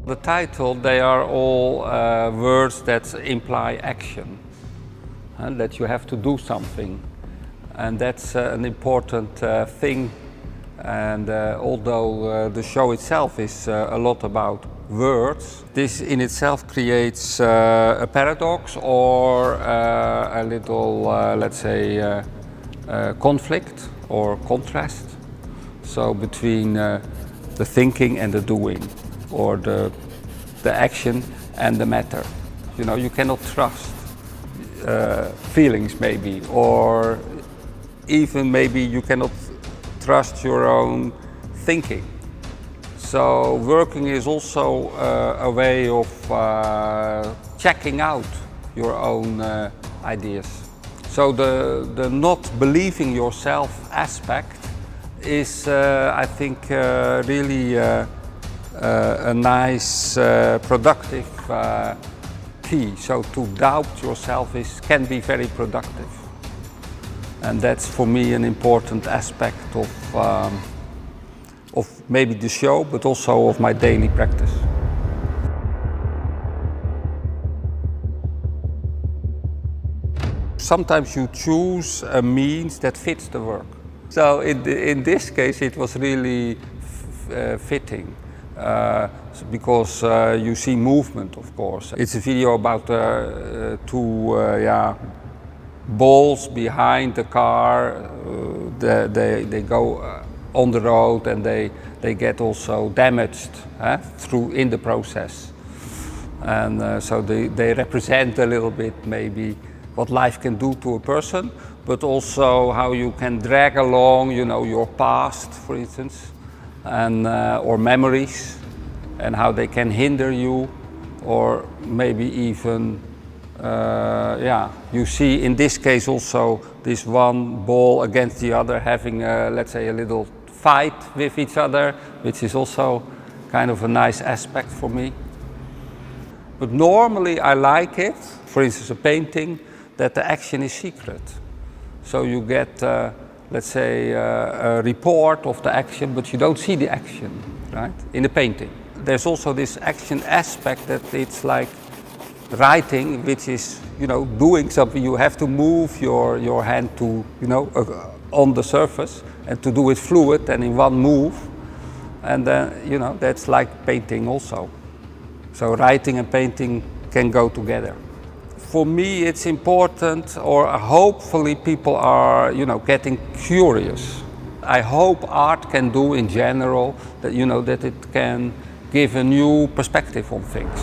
The title, they are all words that imply action, and that you have to do something, and that's an important thing. And although the show itself is a lot about words, this in itself creates a paradox or a little, let's say, conflict or contrast. So between the thinking and the doing, or the action and the matter. You know, you cannot trust feelings maybe, or even maybe you cannot trust your own thinking. So working is also a way of checking out your own ideas. So the not believing yourself aspect is, I think, really a nice, productive key. So to doubt yourself can be very productive. And that's for me an important aspect of maybe the show, but also of my daily practice. Sometimes you choose a means that fits the work. So in this case it was really fitting. Because you see movement, of course. It's a video about two balls behind the car. They go on the road and they get also damaged in the process. And so they represent a little bit maybe what life can do to a person, but also how you can drag along, you know, your past, for instance, and or memories, and how they can hinder you, or maybe even you see in this case also this one ball against the other having let's say a little fight with each other, which is also kind of a nice aspect for me. But normally I like it, for instance a painting, that the action is secret. So you get let's say a report of the action, but you don't see the action, right, in the painting. There's also this action aspect that it's like writing, which is, you know, doing something. You have to move your hand to, you know, on the surface, and to do it fluid and in one move. And then, you know, that's like painting also. So writing and painting can go together. For me, it's important, or hopefully people are, you know, getting curious. I hope art can do in general that, you know, that it can give a new perspective on things.